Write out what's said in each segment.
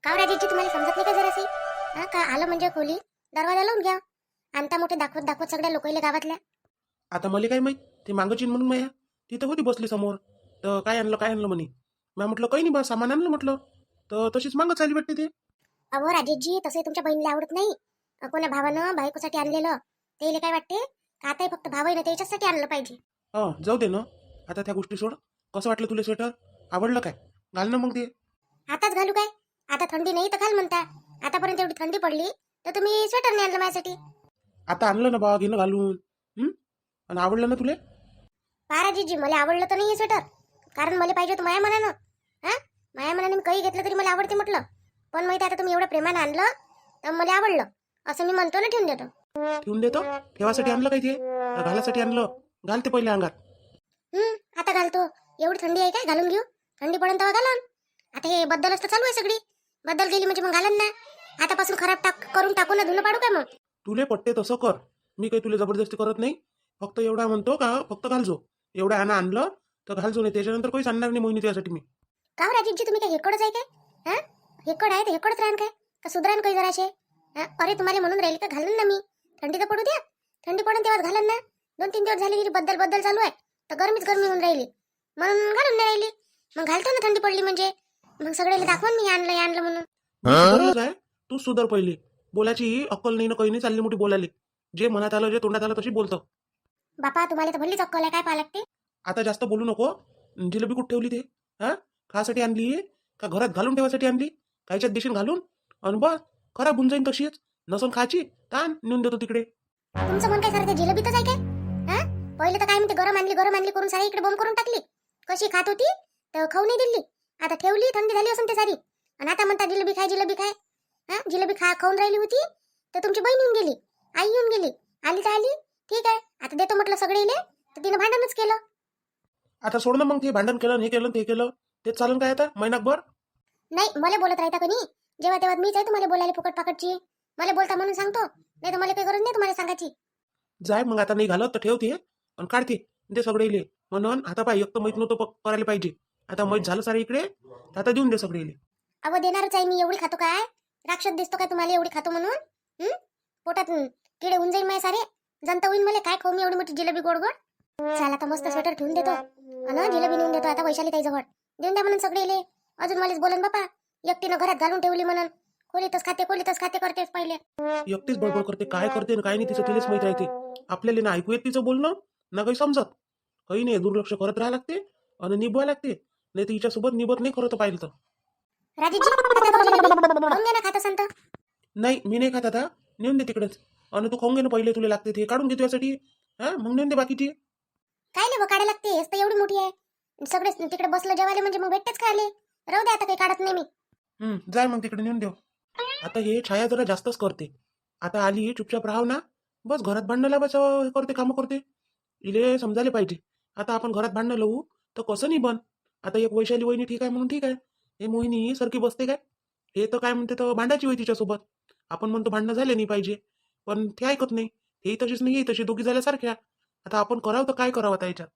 का राजेशजी तुम्हाला समजत नाही का जराशी? हा का आलं म्हणजे खोली दरवाजा लावून घ्या. आणता मोठे दाखवत दाखवत सगळ्या लोकांना गावातल्या. आता मला काय माहित ते मागची म्हणून माया तिथं होती बसली समोर. तर काय आणलं म्हणे. मी म्हटलं काही नाही बा सामान आणलं म्हटलं. तर तशीच मागच आली वाटते ते. अहो राजेशजी तसंही तुमच्या बहिणीला आवडत नाही. कोण्या भावानं बायकोसाठी आणलेलं त्याला काय वाटते का आता फक्त भावाईनं त्याच्यासाठी आणलं पाहिजे. जाऊ दे ना. आता त्या गोष्टी सोड. कसं वाटलं तुला स्वेटर? आवडलं काय? घाल ना मग ते. आताच घालू काय? आता थंडी नाही तर घाल म्हणता. आतापर्यंत एवढी थंडी पडली तर तुम्ही स्वेटर नाही आणलं माझ्यासाठी. आता आणलं ना बा घेणं घालून. आणि आवडलं ना तुला? पहा राजेशजी मला आवडलं तर नाही स्वेटर. कारण मला पाहिजे होतं माया मनानं. हा माया मनाने मी काही घेतलं तरी मला आवडते म्हटलं. पण माहिती आता तुम्ही एवढं प्रेमानं आणलं तर मला आवडलं असं मी म्हणतो ना ठेवून देतो. ठेवून देतो. ठेवासाठी आणलं काय ते? का घालासाठी आणलं? घाल ते पहिले अंगात. आता घालतो. एवढी थंडी आहे काय घालून घेऊ? थंडी पडून तेव्हा घालन. आता हे बद्दलच तर चालू आहे सगळी. बद्दल गेली म्हणजे मग घालन ना. आतापासून खराब करून टाकू ना धुणं पाडू काय मग? तुले पट्टे तसं कर. मी काही तुला जबरदस्ती करत नाही. फक्त एवढा म्हणतो का फक्त घालजो. एवढं आणलं तर घालजो नाही. त्याच्यानंतर काही सांगणार नाही मोहिनी त्यासाठी मी. का राजेशजी तुम्ही काय हेकडच आहे काय? हा हेकड आहे तर हेकडच राहण काय का सुधरान काही जराशे? अरे तुम्हाला म्हणून राहील का घालून ना मी. थंडी तर पडू द्या. थंडी पडून तेव्हाच घालन ना. 2-3 दिवस झाले बद्दल बद्दल चालू आहे तर गरमीच गरमी होऊन राहिली म्हणून घालून नाही राहिली. मग घालतो ना थंडी पडली म्हणजे. मग सगळ्याला दाखवून मी आणलं म्हणून. सुधारलंच आहे. तू सुधार पहिले. बोलायची अक्कल नाही ना काही नाही चालली मोठी बोलायली. जे मनात आलं जे तोंडात आलं तशी बोलतो. बापा तुम्हाला तर भल्लीच अक्कल आहे काय पाहा लागते. आता जास्त बोलू नको. जिलेबी कुठे ठेवली ते? खासाठी आणली का घरात घालून ठेवायसाठी आणली? कायच्यात देशील घालून आणि बस खराब होऊन जाईन तशीच. नसून खायची ताण नेऊन देतो तिकडे. तुमचं मन काय सारं ते जिलेबीतच आहे काय? पहिले तर काय म्हणते गरम आणली करून सारी इकडे बॉम्ब करून टाकली. कशी खात होती तर खाऊ नाही दिली. आता ठेवली थंडी झाली असून ते सारी. आणि आता म्हणता जिलेबी खाय. जिलेबी खाऊन राहिली होती तर तुमची बहीण येऊन गेली. आई येऊन गेली. आली तर आली ठीक आहे. आता देतो म्हटलं सगळे इले तर तिनं भांडणच केलं. आता सोड ना मग ते भांडण केलं हे केलं ते केलं. तेच चालन काय आता महिनाभर? नाही मला बोलत राहता कोणी. जेव्हा तेव्हा मीच आहे तुम्हाला बोलायला फुकट पाकटची. मला बोलता म्हणून सांगतो. नाही तर मला काही गरज नाही तुम्हाला सांगायची. जाय मग आता नाही घालत तर ठेवते आणि काढते ते सगळे इले. म्हणून आता पाय एक तर माहित नव्हतं करायला पाहिजे. आता माहित झालं सारे इकडे तर आता देऊन दे सगळे इले. अहो देणारच आहे मी. एवढी खातो काय? राक्षस दिसतो काय तुम्हाला एवढी खातो म्हणून? पोटात किडे होऊन जाईल माझे सारे. जनता होईल मला काय खाऊ मी एवढी मोठी जिलेबी गोड गोड. चला आता मस्त स्वेटर ठेवून देतो आणि जिलेबी नेऊन देतो आता वैशाली ताई जवळ. देऊन द्या म्हणून सगळे इले. अजून मलाच बोलन बापा एकटीनं घरात घालून ठेवली म्हणून. खोलीतच खाते करतेच पहिले. एकटीच बडबड करते. काय करते काय नाही तिचं तिलाच माहित राहते. आपल्याला ना ऐकू येत तिचं बोलणं ना काही समजत. काही नाही दुर्लक्ष करत राहा लागते आणि निभवायला लागते. नाही तर हिच्यासोबत निभत नाही खरं तर पाहिलं तर. राजेशजी खाऊन घ्या ना खात असाल तर. नाही मी नाही खात आता. नेऊन दे तिकडेच. आणि तू खाऊन घे ना पहिले तुला लागते ते काढून घे तुझ्यासाठी. मग नेऊन दे बाकीची. काय नाही काढायला लागते. हेच तर एवढी मोठी आहे. सगळे तिकडे बसलं जेवायला म्हणजे मग भेटतेच खायला. राहू दे आता काही काढत नाही मी. जाय मग तिकडे नेऊन देऊ. आता हे छाया जरा जास्तच करते. आता आली चुपचाप राहाव ना. बस घरात भांडणं लावायचं हे करते कामं करते. इले समजायला पाहिजे. आता आपण घरात भांडणं लावू तर कसं नाही बन. आता एक वैशाली वहिनी ठीक आहे म्हणून ठीक आहे. हे मोहिनी सारखी बसते काय? हे तर काय म्हणते तर भांडायची होय तिच्यासोबत. आपण म्हणतो भांडणं झाले नाही पाहिजे. पण ते ऐकत नाही. हे तशीच नाही तशी दोघी झाल्यासारख्या. आता आपण करावं तर काय करावं आता याच्यात.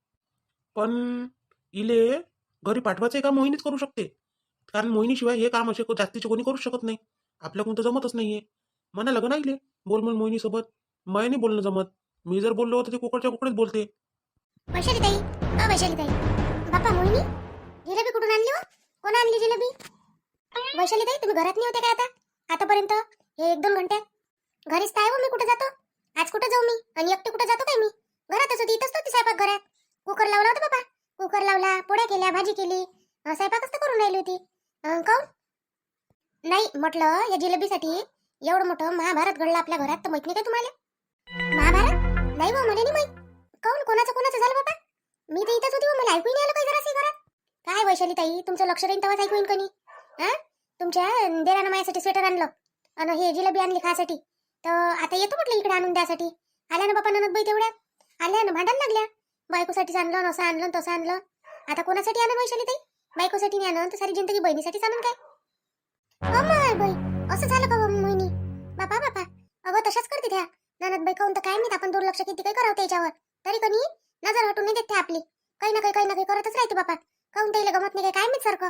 पण इले घरी पाठवायचं काम मोहिनीच करू शकते. कारण मोहिनीशिवाय हे काम असे जास्तीचे कोणी करू शकत नाही. आपल्याकडून तर जमतच नाहीये. म्हणा लग्न ऐकले बोल म्हणून मोहिनी सोबत. नाही बोलणं जमत. मी जर बोललो तर ते कुकडच्या कुकडेच बोलते. वैशाली ताई वैशाली ताई. बापा मोहिनी जिलेबी कुठून आणली हो? कोण आणली जिलेबी? वैशाली ताई तुम्ही घरात नाही होते काय आतापर्यंत हे 1-2 घंट्यात? घरीच तर आहे हो मी. कुठे जातो आज? कुठे जाऊ मी? आणि एकटी कुठे जातो काय मी? घरातच होती. इथंच होती स्वयंपाक घरात. कुकर लावला होता बाबा. कुकर लावला पोळ्या केल्या भाजी केली. स्वयंपाकच तर करून राहिली होती. काऊन नाही म्हटलं या जिलेबीसाठी एवढं मोठं महाभारत घडलं आपल्या घरात तर माहित नाही काय तुम्हाला? महाभारत नाही हो मला नाही माहित. काऊन कोणाचं झालं बाबा? मी तर इथंच होती हो. मला ऐकू नाही आलं काही जराशी घरात. काय वैशाली ताई तुमचं लक्ष राहीन तेव्हाच ऐकू येईन कोणी. तुमच्या देरानं माझ्यासाठी स्वेटर आणलं आणि हे जिलेबी आणली खासाठी. तर आता येतो म्हटलं इकडे आणून द्यासाठी. आल्या ना बापा ननद बाई तेवढ्या आल्या ना भांडायला लागल्या. बायकोसाठीच आणलं असं आणलं तसं आणलं. आता कोणासाठी आणलं वैशाली ताई? बायकोसाठी नाही आणलं तर सारी जिंदगी बहिणीसाठीच आणून काय? अमाय बाई असं झालं का मोहिनी? बापा अगं तशाच करते त्या ननद बाई. काऊन तर काय माहित आपण दुर्लक्ष किती काही करावं त्याच्यावर. तरी कधी नजर हटून नाही देत ते आपली. काही ना काही करतच राहते बापा. काऊन त्याला गमत नाही काय माहित सारखं.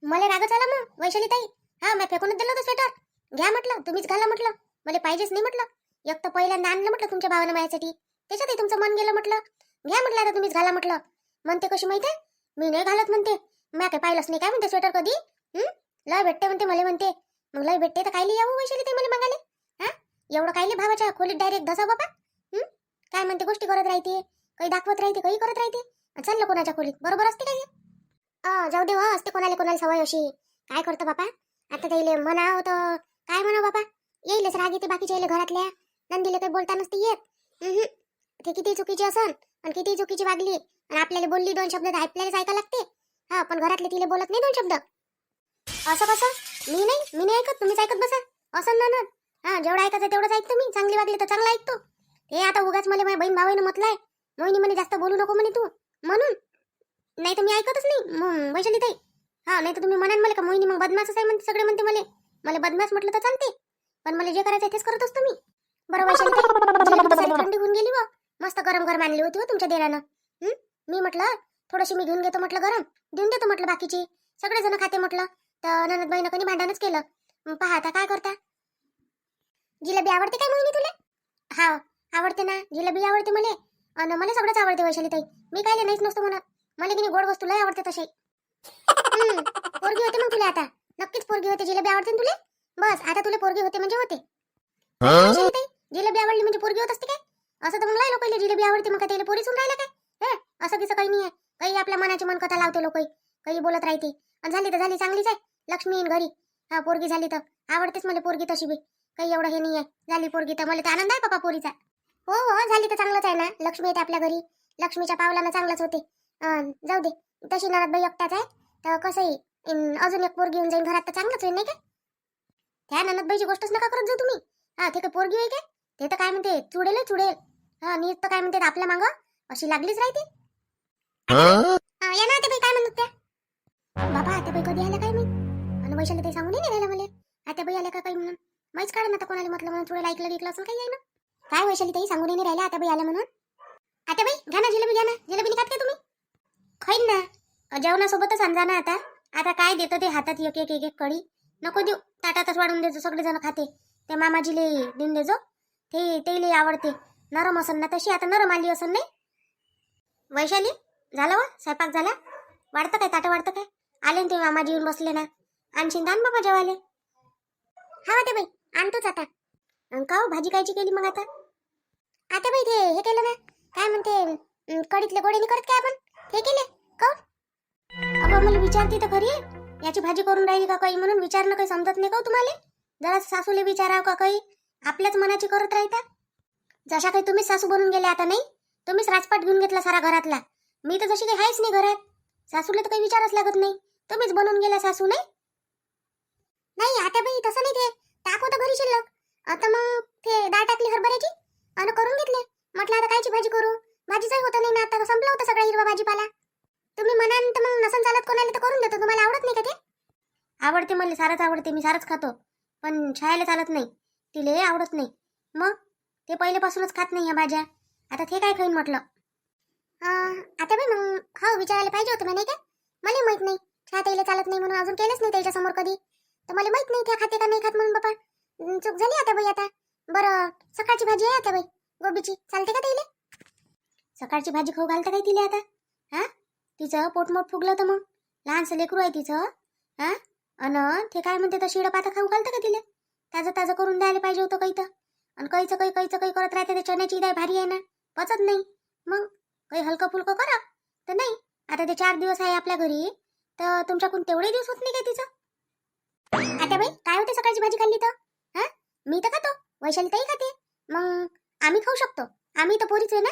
मला रागच आला मग वैशाली ताई. हा मी फेकूनच दिलं होतं स्वेटर. घ्या म्हटलं, तुम्हीच घाला म्हटलं, मला पाहिजेच नाही म्हटलं. एक तर पहिल्यांदा आणलं म्हटलं तुमच्या भावानं माझ्यासाठी, त्याच्यातही तुमचं मन गेलं म्हटलं. घ्या म्हटलं आता तुम्हीच घाला म्हटलं. म्हणते कशी माहिती आहे, मी नाही घालत म्हणते. मी काय पाहिलंच नाही काय म्हणते स्वेटर कधी. लय भेटते म्हणते मला म्हणते. मग लय भेटते तर कायले यावं वैशाली ते मला मागाले. हा एवढं कायले भावाच्या खोलीत डायरेक्ट धसा बाबा. काय म्हणते गोष्टी करत राहते, काही दाखवत राहते, काही करत राहते. चाललं कोणाच्या खोलीत बरोबर असते काय. जाऊ दे हो, असते कोणाला कोणाला सवय अशी. काय करतो बापा, आता त्याला म्हणा होतं काय म्हणा बाबा, येईलच राग येते बाकीच्या घरातल्या. नंदीला काही बोलता नसते येत. ते किती चुकीची असन आणि किती चुकीची वागली आणि आपल्याला बोलली 2 शब्द तर आपल्यालाच ऐका लागते. हा पण घरातले तिला बोलत नाही 2 शब्द. असं कसं, मी नाही ऐकत, तुम्हीच ऐकत बसा असं ना. हा जेवढं ऐकायचं तेवढंच ऐकतो मी, चांगली वागली तर चांगलं ऐकतो. हे आता उगाच मला माझ्या बहीण भावानं म्हटलंय, मोहिनी म्हणे जास्त बोलू नको म्हणे तू म्हणून. नाही तर मी ऐकतच नाही वैशाली ताई. हा नाही तर तुम्ही म्हणाल मला का मोहिनी मग बदमाशच आहे म्हणते, सगळे म्हणते मला बदमाश म्हटलं तर चालते, पण मला जे करायचं तेच करत असतो मी. बरं वैशाली ताई, थंडी होऊन गेली व मस्त गरम गरम आणली होती तुमच्या देरानं. मी म्हटलं थोडीशी मी घेऊन घेतो म्हटलं, गरम देऊन देतो म्हटलं, बाकीची सगळेजण खाते म्हटलं. तर ननदबाईनं कधी भांडणच केलं. पहा आता काय करता. जिलेबी आवडते काय मोहिनी तुला. हा आवडते ना, जिलेबी आवडते मला. आणि मला सगळंच आवडते वैशाली ताई, मी काय नाहीच नसतो म्हणत. मला की गोड वस्तू लय आवडते तसे. पोरगी होते मग तुला आता, नक्कीच पोरगी होते. जिलेबी आवडते ना तुला, बस आता तुला पोरगी होते म्हणजे होते. वैशाली ताई, जिलेबी आवडली म्हणजे पोरगी होत असते काय. असं तर मग लय लोकांना जिलेबी आवडते, मग काय त्याला पोरी सुन राहिला काय. असं किसं काही नाही आहे. काही आपल्या मनाची मन कथा लावते लोक, काही बोलत राहते. आणि झाली तर झाली, चांगलीच आहे. लक्ष्मी येईन घरी. हा पोरगी झाली तर आवडतेच मला पोरगी तशी बी, काही एवढं हे नाही आहे. झाली पोरगी तर मला तर आनंद आहे बाबा पोरीचा. हो झाली तर चांगलंच आहे ना, लक्ष्मी येते आपल्या घरी. लक्ष्मीच्या पावलानं चांगलंच होते. जाऊ दे, तशी ननदबाई एकटाच आहे तर कसंही अजून एक पोरगी येऊन जाईल घरात तर चांगलंच होईल नाही का. त्या ननदबाईची गोष्टच नका करत जाऊ तुम्ही. हा ते काय पोरगी होईल काय, ते तर काय म्हणते चुडेल. हा नीट तर काय म्हणते आपल्या मागं अशी लागलीच राहते. या ना ते बाई काय म्हणत त्या बाबा. आता बाई कधी आल्या काय मी, आणि वैशाली ते सांगून नाही राहिला मला. आता बाई आल्या का काही म्हणून माहीच काढ ना. आता कोणाला म्हटलं म्हणून थोडं ऐकलं असं काही आहे ना. काय वैशाली ताई सांगून नाही राहिला आता बाई आल्या म्हणून. आता बाई घ्या ना जिलेबी, घ्या ना जिलेबी. खात काय तुम्ही, खाईन ना जेवणासोबतच आणजा ना. आता काय देतं ते हातात एक एक एक एक कडी नको देऊ, ताटातच वाढून देजो, सगळेजण खाते. ते मामाजीले देऊन देजो, ते आवडते. नरम असन ना तशी, आता नरम आली असन नाही. वैशाली झालं वा स्वयंपाक झाला, वाढतं काय ताटं वाढतं काय. आले ना ते मामाजी येऊन बसले ना, आणशीन दान बाबा जेवाले. हा ते बाई आणतोच आता. का हो भाजी कायची केली मग आता बाई ते हे केलं ना, काय म्हणते कढीतले गोडे नाही करत काय आपण, हे केले काऊन. अगं मला विचारते तर खरी, याची भाजी करून राहिली का काही म्हणून विचारणं काही समजत नाही का तुम्हाला. जरा सासूले विचाराव का काही, आपल्याच मनाची करत राहता. जशा काही तुम्हीच सासू बनून गेले आता. नाही तुम्हीच राजपाट घेऊन घेतला सारा घरातला. मी तर जशी काही आहेच नाही घरात. सासूला तर काही विचारच लागत नाही, तुम्हीच बनवून गेला सासू. नाही आता बाई तसं नाही, ते टाक होतं घरी शिल्लक. आता मग ते डाळ टाकली हरभऱ्याची आणि करून घेतले. म्हटलं आता कायची भाजी करू, भाजीचंही होतं नाही ना, आता संपलं होतं सगळा हिरवा भाजीपाला. तुम्ही म्हणाल तर मग नसन चालत कोणाला तर करून देतो. तुम्हाला आवडत नाही का ते. आवडते मला, सारच आवडते, मी सारच खातो. पण छायला चालत नाही, तिले आवडत नाही. मग ते पहिल्यापासूनच खात नाही ह्या भाज्या, आता ते काय खाईन म्हटलं. आता बाई मग हा विचारायला पाहिजे होतं नाही का. मला माहित नाही छा ताईला चालत नाही म्हणून अजून केलंच नाही त्याच्या समोर कधी, तर मला माहित नाही त्या खाते का नाही खात म्हणून बाबा. चूक झाली आता बाई. आता बरं सकाळची भाजी आहे आता बाई गोबीची, चालते का ताईले. सकाळची भाजी खाऊ घालता काय तिला आता. तिचं पोटमोट फुगलं तर मग लहानसं लेकरू आहे तिचं. अन ते काय म्हणते तर शिडं पाता खाऊ घालतं का तिला. ताजं करून द्यायला पाहिजे होतं काही तर. आणि काहीचं काही करत राहते. ते चण्याची डाळ भारी आहे ना, पचत नाही. मग काही हलकं फुलकं करा तर नाही. आता ते 4 दिवस आहे आपल्या घरी, तर तुमच्याकडून तेवढे दिवस होत नाही काय तिचं. आता बाई काय होते सकाळची भाजी खाल्ली तर. मी तर खातो, वैशाली ताई खाते, मग आम्ही खाऊ शकतो. आम्ही तर पोरीच आहे ना,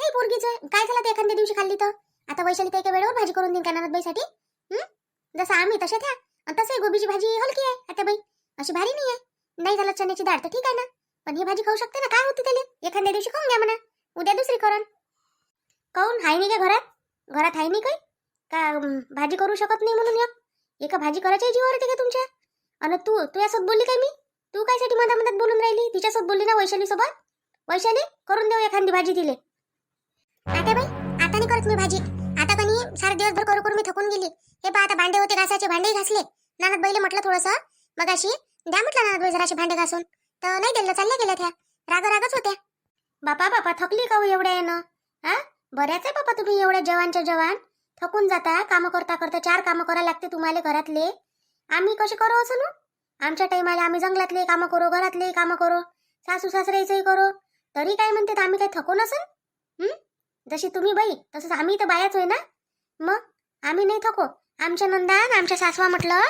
ते पोरगीच आहे. काय झालं ते एखाद्या दिवशी खाल्ली तर. आता वैशाली ताई वेळेवर भाजी करून देईन का ननदबाईसाठी. जसं आम्ही तसे त्या, तसंही गोबीची भाजी हलकी आहे आता बाई, अशी भारी नाही आहे. नाही झालं चण्याची डाळ तर ठीक आहे ना, पण ही भाजी खाऊ शकते ना. काय होते त्याला, एखाद्या दिवशी खाऊन घ्या म्हणा, उद्या दुसरी करण. काऊन हाय नाही का घरात हाय नाही काही का भाजी करू शकत नाही म्हणून एका भाजी करायच्या जीवावर येते का तुमच्या. आणि तू यासोबत बोलली काय मी, तू कायसाठी मधात बोलून राहिली. तिच्यासोबत बोलली ना वैशाली सोबत. वैशाली करून देऊ एखादी भाजी तिले. आता बाई आता नाही करत मी भाजी. आता कणी सारे दिवसभर करू मी थकून गेली. हे पहा आता भांडे होते घासाचे, भांडेही घासले. ननद बाईले म्हटलं थोडंसं मग अशी द्या म्हटलं ना जराशी भांडे घासून, तर नाही दिलं, चालल्या गेल्या त्या. रागच होत्या. बापा थकली का हो एवढ्या येणं? हा, बऱ्याच आहे बापा तुम्ही एवढ्या जवानच्या जवान. थकून जाता, कामं करता करता 4 कामं करायला लागते तुम्हाला घरातले. आम्ही कसे करू असं ना? आमच्या टाइमाला आम्ही जंगलातले कामं करू, घरातले कामं करू, सासू सासऱ्याचंही करू, तरी काय म्हणते आम्ही काय थकून असेल? जशी तुम्ही बाई तसंच आम्ही तर बायाच होय ना. मग आम्ही नाही थको. आमच्या नंदान आमच्या सासवा म्हटलं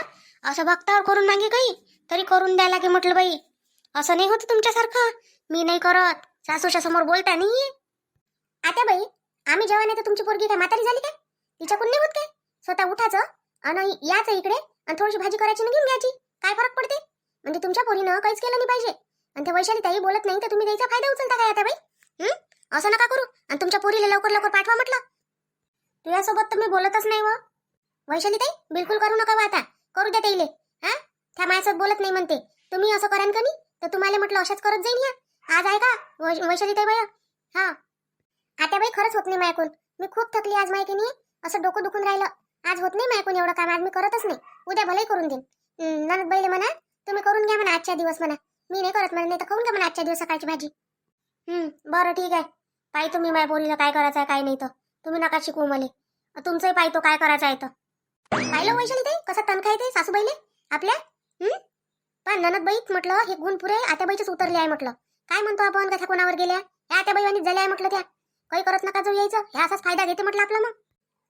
असं बघतावर करून मागे काही तरी करून द्यायला की म्हटलं बाई असं नाही होत तुमच्यासारखं. मी नाही करत, सासूच्या समोर बोलता नाही. आता बाई आम्ही जेव्हा नाही तर तुमची पोरगी काय म्हातारी झाली काय? तिच्याकडून नाही होत काय? स्वतः उठायचं आणि याचं इकडे आणि थोडीशी भाजी करायची आणि घेऊन घ्यायची. काय फरक पडते? म्हणजे तुमच्या पोरीनं काहीच केलं नाही पाहिजे आणि त्या वैशाली ताई बोलत नाही तर तुम्ही त्याचा फायदा उचलता काय आता बाई? असं नका करू. आणि तुमच्या पोरीला लवकर लवकर पाठवा म्हटलं. तुझ्यासोबत तर मी बोलतच नाही. वैशाली ताई बिलकुल करू नका आता. करू द्या ताईले. हा, त्या माझ्यासोबत बोलत नाही म्हणते. तुम्ही असं करान का नाही तर तुम्हाला म्हटलं अशाच करत जाईन. या आज आहे का वैशाली ताई बाया? हा आता बाई खरंच होत नाही माझ्याकडून. मी खूप थकली आज माहिती नाही. असं डोकं दुखून राहिलं. आज होत नाही माझ्याकडून एवढं काम. आज मी करतच नाही. उद्या भलेही करून देईन. ननद बाईले म्हणा तुम्ही करून घ्या म्हणा आजच्या दिवस म्हणा. मी नाही करत म्हणा, नाही तर खाऊन घ्या म्हणा आजच्या दिवस सकाळची भाजी. बरं ठीक आहे. पाय तुम्ही माझ्या पोरीला काय करायचं आहे काय नाही तर तुम्ही नका शिकवू मला. तुमचंही पाय तो काय करायचं आहे तर. पाहिलं वैशाली ताई कसा तणखा येते सासूबाईले आपल्या. पण ननद बाईत म्हटलं हे गुण पुरे आत्याबाईचेच उतरले आहे म्हटलं. काय म्हणतो आपण कथा कोणावर गेल्या या आत्याबाईवानीच झाल्या आहे म्हटलं. त्या काही करत नका जाऊ यायचं. ह्या असाच फायदा घेते म्हटलं आपला. मग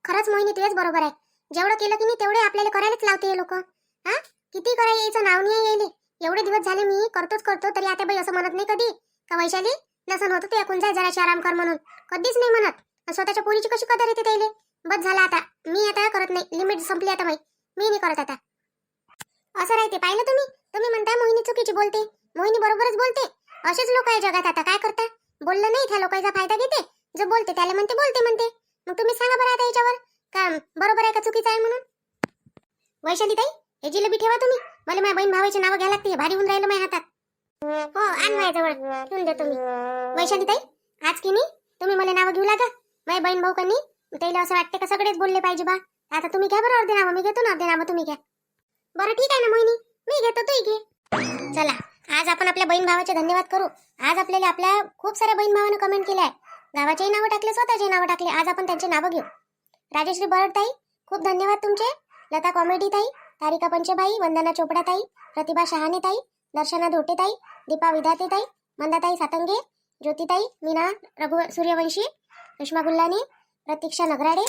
खरंच मोहिनी तेच बरोबर आहे. जेवढं केलं की नाही तेवढे आपल्याला करायलाच लावते हे लोक. हा, किती करा यायचं नाव नाही यायले. एवढे दिवस झाले मी करतो तरी आत्याबाई असं म्हणत नाही कधी का वैशाली नसन होतं ते ऐकून जाय जराशी आराम कर म्हणून. कधीच नाही म्हणत. स्वतःच्या पोरीची कशी कदर येते त्याला. बस झाला आता. मी आता करत नाही. लिमिट संपली आता मी नाही करत आता. असं राहते. पाहिलं तुम्ही म्हणता मोहिनी चुकीची बोलते. मोहिनी बरोबरच बोलते. असेच लोक आहे जगात. आता काय करता? बोललं नाही त्या लोकांचा फायदा घेते. जो बोलते त्याला म्हणते बोलते. मग तुम्ही सांगा बरं आता याच्यावर का बरोबर आहे का चुकीचं आहे म्हणून. वैशाली ताई हे जिलेबी ठेवा तुम्ही. मला माझ्या बहीण भावाची नावं घ्यायला लागते. भारी होऊन राहिलं माझ्या हातात. हो आण माझ्याजवळ ठेवून देतो मी. वैशाली ताई आज की नाही तुम्ही मला नावं घेऊ लागा. माझ्या बहीण भाऊ कनी त्याला असं वाटते का सगळेच बोलले पाहिजे बा. आता तुम्ही घ्या बरं अर्धे नावं. मी घेतो ना अर्धे नावं. तुम्ही घ्या. बरं ठीक आहे ना मोहिनी मी घेतो तूही घे. चला आज आपण आपल्या बहीण भावाचे धन्यवाद करू. आज आपल्याला आपल्या खूप साऱ्या बहीण भावानं कमेंट केल्या आहे. गावाचेही नावं टाकले, स्वतःचे नावं टाकले. आज आपण त्यांचे नावं घेऊ. राजेश्री बरड ताई खूप धन्यवाद तुमचे. लता कॉमेडी ताई, तारिका पंचेबाई, वंदना चोपडा ताई, प्रतिभा शहाणे ताई, दर्शना धोटे ताई, दीपा विधाते ताई, मंदाताई सातंगे, ज्योतिताई, मीना रघु सूर्यवंशी, सुषमा गुल्लाने, प्रतीक्षा नगराडे,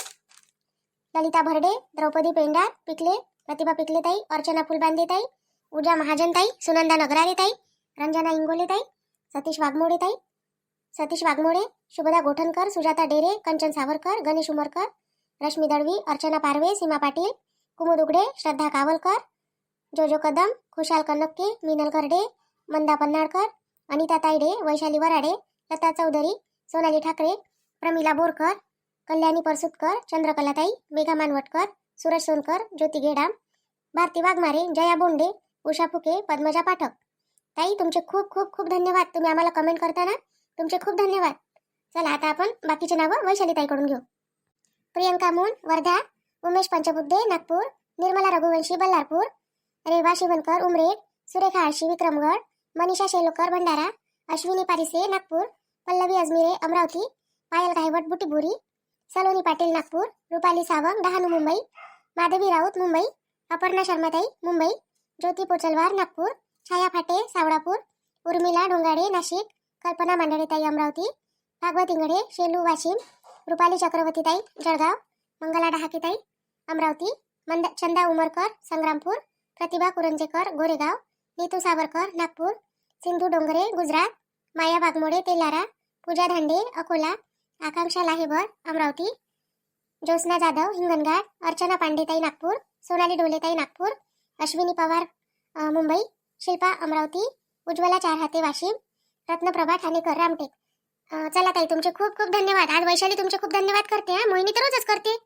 ललिता भरडे, द्रौपदी पेंडार पिकले, प्रतिभा पिकले ताई, अर्चना फुलबांदे ताई, ऊर्जा महाजन ताई, सुनंदा नगरारे ताई, रंजना इंगोले ताई, सतीश वाघमोडे ताई, सतीश वाघमोडे, शुभदा गोठणकर, सुजाता डेरे, कंचन सावरकर, गणेश उमरकर, रश्मी दळवी, अर्चना पारवे, सीमा पाटील, कुमुद उगडे, श्रद्धा कावलकर, जोजो कदम, खुशाल कनक्के, मीनल करडे, मंदा पन्नाळकर, अनिता तायडे, वैशाली वराडे, लता चौधरी, सोनाली ठाकरे, प्रमिला बोरकर, कल्याणी परसुतकर, चंद्रकलाताई, मेघा मानवटकर, सूरज सोनकर, ज्योती गेडाम, भारती वाघमारे, जया बोंडे, उषा फुके, पद्मजा पाठक. ताई तुमचे खूप खूप खूप धन्यवाद. तुम्ही आम्हाला कमेंट करताना तुमचे खूप धन्यवाद. चला आता आपण बाकीचे नावं वैशाली ताईकडून घेऊ. प्रियंका मून वर्धा, उमेश पंचबुद्धे नागपूर, निर्मला रघुवंशी बल्लारपूर, रेवा शिवनकर उमरेड, सुरेखा आळशी विक्रमगड, मनीषा शेलोकर भंडारा, अश्विनी पारिसे नागपूर, पल्लवी अजमिरे अमरावती, पायल गायवट बुटीबुरी, सलोनी पाटील नागपूर, रुपाली सावंत डहाणू मुंबई, माधवी राऊत मुंबई, अपर्णा शर्माताई मुंबई, ज्योती पोचलवार नागपूर, छाया फाटे सावडापूर, उर्मिला डोंगाडे नाशिक, कल्पना मांडळेताई अमरावती, भागवत इंगडे शेलू वाशिम, रुपाली चक्रवर्तीताई जळगाव, मंगला डहाकेताई अमरावती, चंदा उमरकर संग्रामपूर, प्रतिभा कुरंजेकर गोरेगाव, नीतू सावरकर नागपूर, सिंधू डोंगरे गुजरात, माया वाघमोडे तेलारा, पूजा धांडे अकोला, आकांक्षा लाहेबर अमरावती, ज्योत्स्ना जाधव हिंगणघाट, अर्चना पांडेताई नागपूर, सोनाली डोलेताई नागपूर, अश्विनी पवार मुंबई, शिल्पा अमरावती, उज्ज्वला चारहाते वाशिम, रत्नप्रभा ठाणेकर रामटेक. चला ताई तुमचे खूप खूप धन्यवाद. आज वैशाली तुमचे खूप धन्यवाद करते. मोहिनी तर रोजच करते.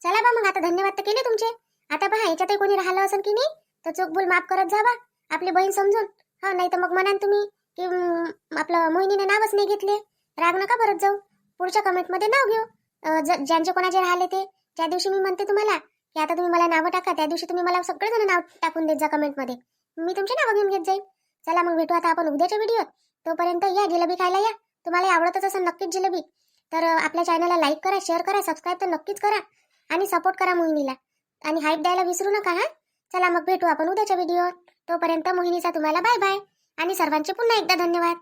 चला बा मग आता धन्यवाद तर केले तुमचे. आता पहा याच्यातही कोणी राहिलं असेल की नाही तर चूक माफ करत जा बा आपली बहीण समजून. हा नाही तर मग म्हणान तुम्ही की आपलं मोहिनीने नावच नाही घेतले. राग नका परत जाऊ. पुढच्या कमेंटमध्ये नाव घेऊ. ज्यांचे कोणाचे राहिले ते ज्या दिवशी मी म्हणते तुम्हाला की आता तुम्ही मला नावं टाका त्या दिवशी तुम्ही मला सगळेजण नाव टाकून देत जा कमेंटमध्ये. मी तुमचे नावं घेऊन घेत जाईल. चला मग भेटू आता आपण उद्याच्या व्हिडिओत. तोपर्यंत या जिलेबी खायला या. तुम्हाला आवडतच असेल नक्कीच जिलेबी. तर आपल्या चॅनलला लाईक करा, शेअर करा, सबस्क्राईब तर नक्कीच करा आणि सपोर्ट करा मोहिनीला. आणि हाईप द्यायला विसरू नका हा. चला मग भेटू आपण उद्याच्या व्हिडिओत. तोपर्यंत मोहिनीचा तुम्हाला बाय बाय आणि सर्वांचे पुन्हा एकदा धन्यवाद.